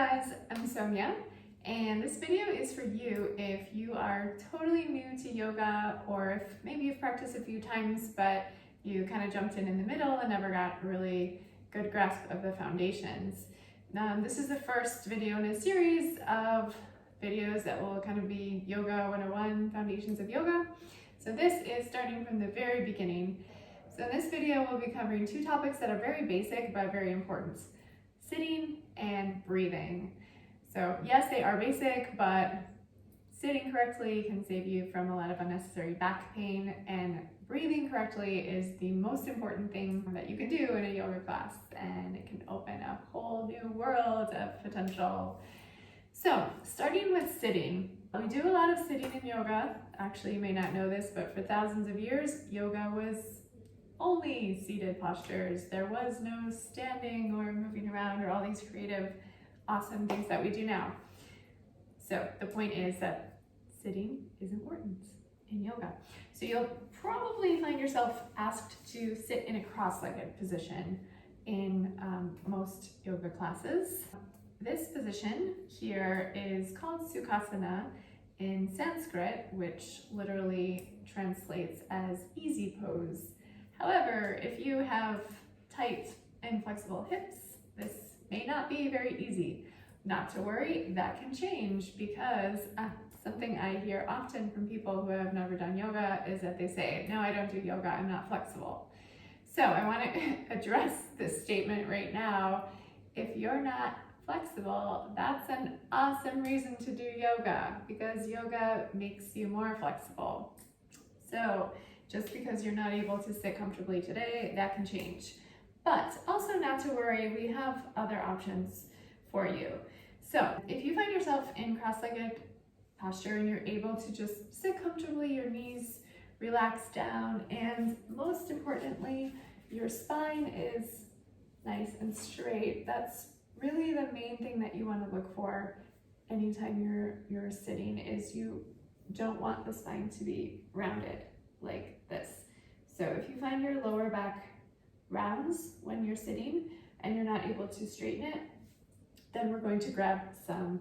guys, I'm Sonia, and this video is for you if you are totally new to yoga, or if maybe you've practiced a few times but you kind of jumped in the middle and never got a really good grasp of the foundations. This is the first video in a series of videos that will kind of be Yoga 101, Foundations of Yoga. So this is starting from the very beginning. So in this video we'll be covering two topics that are very basic but very important: sitting and breathing. So yes, they are basic, but sitting correctly can save you from a lot of unnecessary back pain, and breathing correctly is the most important thing that you can do in a yoga class, and it can open a whole new world of potential. So starting with sitting, we do a lot of sitting in yoga. Actually, you may not know this, but for thousands of years, yoga was only seated postures. There was no standing or moving around or all these creative, awesome things that we do now. So the point is that sitting is important in yoga. So you'll probably find yourself asked to sit in a cross-legged position in most yoga classes. This position here is called Sukhasana in Sanskrit, which literally translates as easy pose. However, if you have tight and flexible hips, this may not be very easy. Not to worry, that can change, because something I hear often from people who have never done yoga is that they say, no, I don't do yoga, I'm not flexible. So I want to address this statement right now. If you're not flexible, that's an awesome reason to do yoga, because yoga makes you more flexible. So just because you're not able to sit comfortably today, that can change. But also not to worry, we have other options for you. So if you find yourself in cross-legged posture and you're able to just sit comfortably, your knees relax down, and most importantly, your spine is nice and straight, that's really the main thing that you want to look for anytime you're sitting, is you don't want the spine to be rounded like this. So if you find your lower back rounds when you're sitting and you're not able to straighten it, then we're going to grab some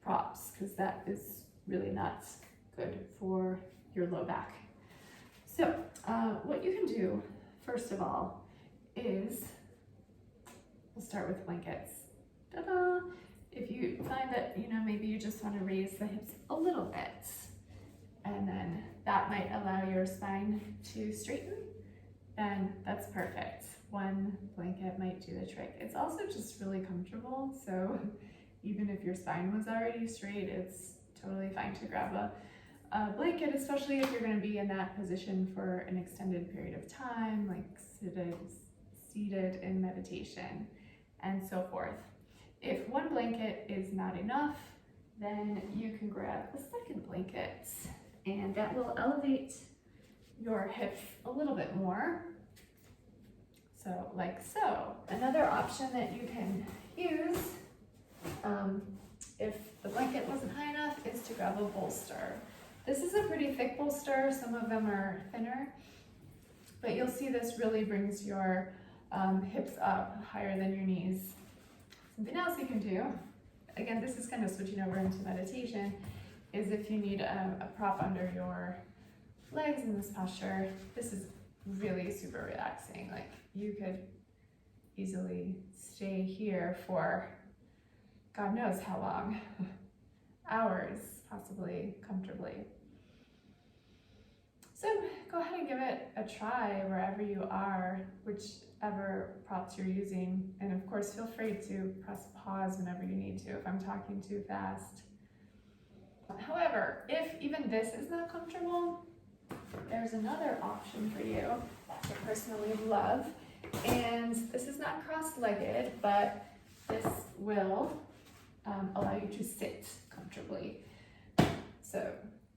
props, because that is really not good for your low back. So what you can do first of all is, we'll start with blankets. Ta-da! If you find that, maybe you just want to raise the hips a little bit, and then that might allow your spine to straighten, then that's perfect. One blanket might do the trick. It's also just really comfortable, so even if your spine was already straight, it's totally fine to grab a blanket, especially if you're going to be in that position for an extended period of time, like seated in meditation and so forth. If one blanket is not enough, then you can grab a second blanket, and that will elevate your hips a little bit more. So like so. Another option that you can use, if the blanket wasn't high enough, is to grab a bolster. This is a pretty thick bolster. Some of them are thinner, but you'll see this really brings your hips up higher than your knees. Something else you can do, again, this is kind of switching over into meditation, is if you need a prop under your legs in this posture, this is really super relaxing. Like, you could easily stay here for God knows how long, hours, possibly, comfortably. So go ahead and give it a try wherever you are, whichever props you're using. And of course, feel free to press pause whenever you need to if I'm talking too fast. However, if even this is not comfortable, there's another option for you that I personally love. And this is not cross-legged, but this will allow you to sit comfortably. So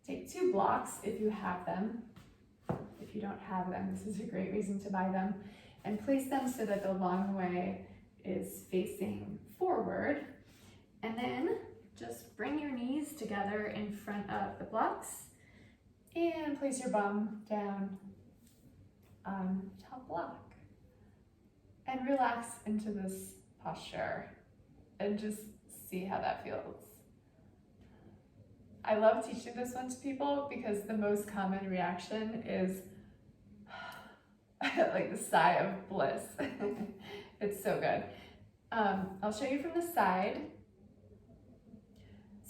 take 2 blocks if you have them. If you don't have them, this is a great reason to buy them, and place them so that the long way is facing forward. And then just bring your knees together in front of the blocks and place your bum down on top block. And relax into this posture and just see how that feels. I love teaching this one to people because the most common reaction is like the sigh of bliss. It's so good. I'll show you from the side.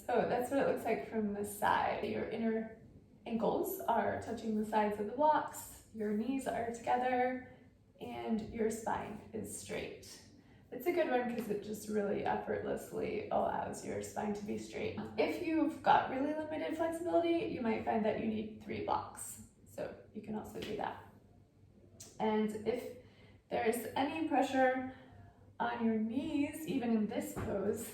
So that's what it looks like from the side. Your inner ankles are touching the sides of the blocks, your knees are together, and your spine is straight. It's a good one because it just really effortlessly allows your spine to be straight. If you've got really limited flexibility, you might find that you need 3 blocks. So you can also do that. And if there's any pressure on your knees, even in this pose,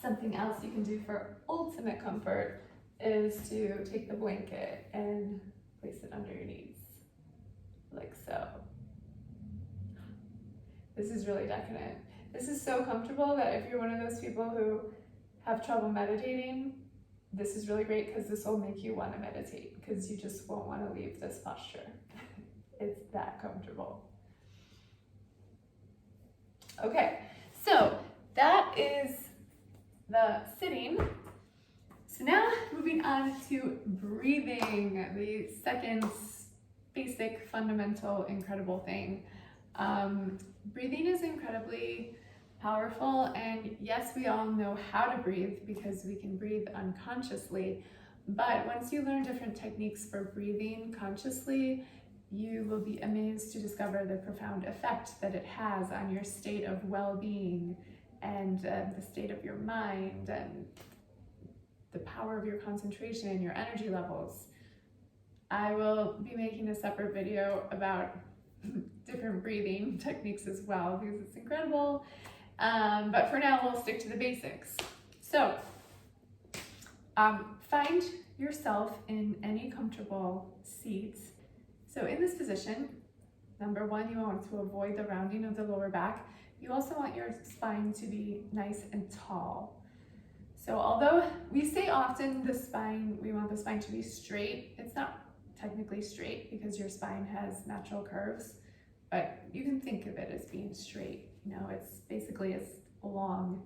something else you can do for ultimate comfort is to take the blanket and place it under your knees, like so. This is really decadent. This is so comfortable that if you're one of those people who have trouble meditating, this is really great because this will make you want to meditate because you just won't want to leave this posture. It's that comfortable. Okay, so that is the sitting. So now moving on to breathing, the second basic, fundamental, incredible thing. Breathing is incredibly powerful, and yes, we all know how to breathe because we can breathe unconsciously, but once you learn different techniques for breathing consciously, you will be amazed to discover the profound effect that it has on your state of well-being and the state of your mind and the power of your concentration and your energy levels. I will be making a separate video about different breathing techniques as well because it's incredible. But for now, we'll stick to the basics. So find yourself in any comfortable seat. So in this position, number one, you want to avoid the rounding of the lower back. You also want your spine to be nice and tall. So although we say often we want the spine to be straight, it's not technically straight because your spine has natural curves, but you can think of it as being straight. You know, it's basically as long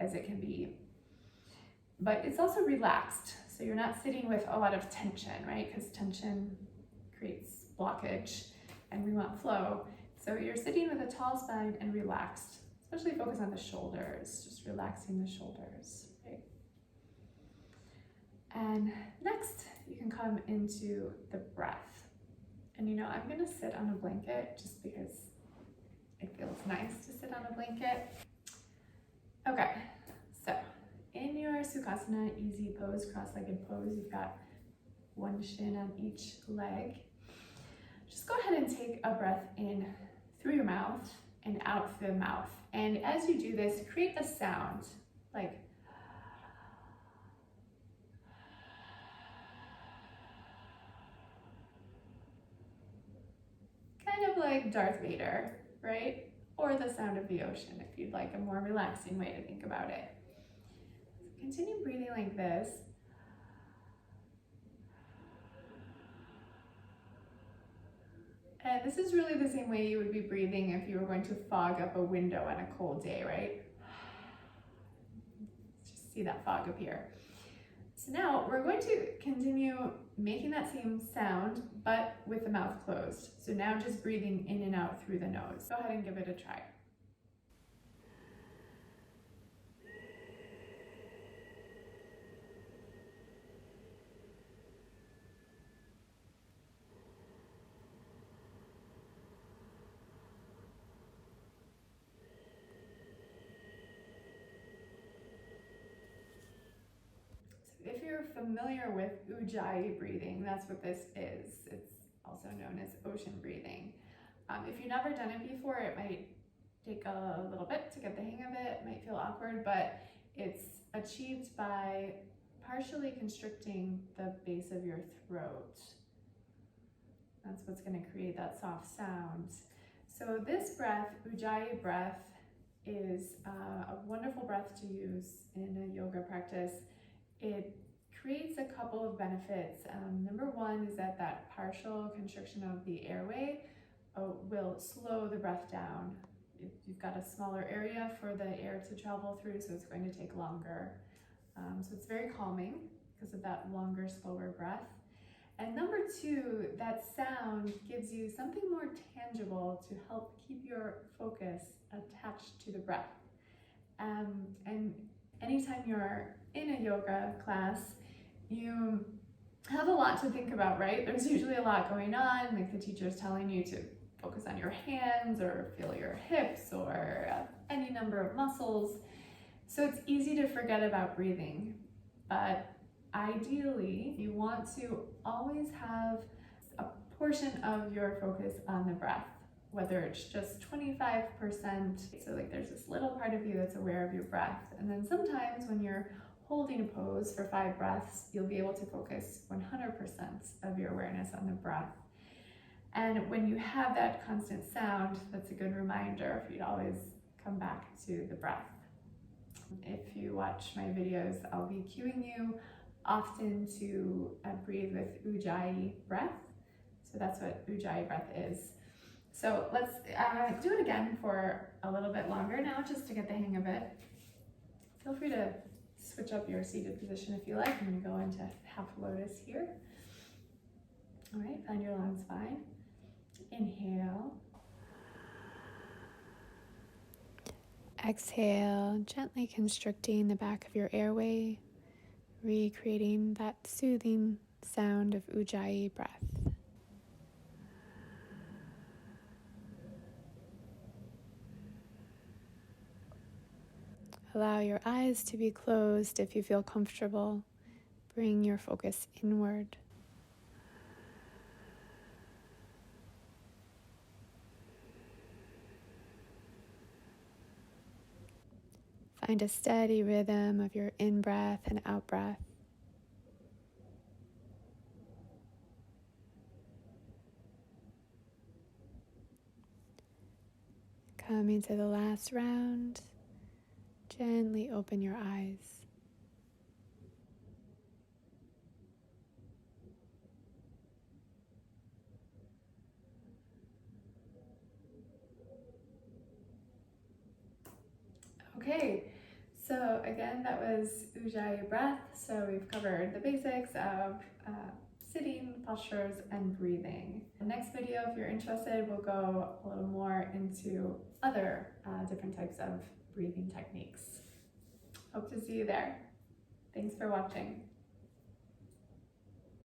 as it can be. But it's also relaxed, so you're not sitting with a lot of tension, right? Because tension creates blockage and we want flow. So you're sitting with a tall spine and relaxed, especially focus on the shoulders, just relaxing the shoulders, right? And next, you can come into the breath. And you know, I'm gonna sit on a blanket just because it feels nice to sit on a blanket. Okay, so in your Sukhasana easy pose, cross-legged pose, you've got one shin on each leg. Just go ahead and take a breath in through your mouth and out through the mouth. And as you do this, create a sound like kind of like Darth Vader, right? Or the sound of the ocean if you'd like a more relaxing way to think about it. So continue breathing like this. And this is really the same way you would be breathing if you were going to fog up a window on a cold day, right? Just see that fog appear. So now we're going to continue making that same sound, but with the mouth closed. So now just breathing in and out through the nose. Go ahead and give it a try. If you're familiar with Ujjayi breathing, that's what this is. It's also known as ocean breathing. If you've never done it before, it might take a little bit to get the hang of it. It might feel awkward, but it's achieved by partially constricting the base of your throat. That's what's going to create that soft sound. So this breath, Ujjayi breath, is a wonderful breath to use in a yoga practice. It creates a couple of benefits. Number one is that partial constriction of the airway will slow the breath down you've got a smaller area for the air to travel through, so it's going to take longer. So it's very calming because of that longer, slower breath. And number two, that sound gives you something more tangible to help keep your focus attached to the breath. And anytime you're in a yoga class, you have a lot to think about, right? There's usually a lot going on, like the teacher's telling you to focus on your hands or feel your hips or any number of muscles. So it's easy to forget about breathing, but ideally you want to always have a portion of your focus on the breath, whether it's just 25%, so like there's this little part of you that's aware of your breath. And then sometimes when you're holding a pose for 5 breaths, you'll be able to focus 100% of your awareness on the breath. And when you have that constant sound, that's a good reminder for you to always come back to the breath. If you watch my videos, I'll be cueing you often to breathe with Ujjayi Breath. So that's what Ujjayi Breath is. So let's do it again for a little bit longer now, just to get the hang of it. Feel free to switch up your seated position if you like. I'm gonna go into half lotus here. All right, find your lungs fine. Inhale. Exhale, gently constricting the back of your airway, recreating that soothing sound of Ujjayi Breath. Allow your eyes to be closed if you feel comfortable. Bring your focus inward. Find a steady rhythm of your in-breath and out-breath. Coming to the last round, gently open your eyes. Okay, so again, that was Ujjayi Breath. So we've covered the basics of sitting, postures, and breathing. The next video, if you're interested, will go a little more into other different types of breathing techniques. Hope to see you there. Thanks for watching.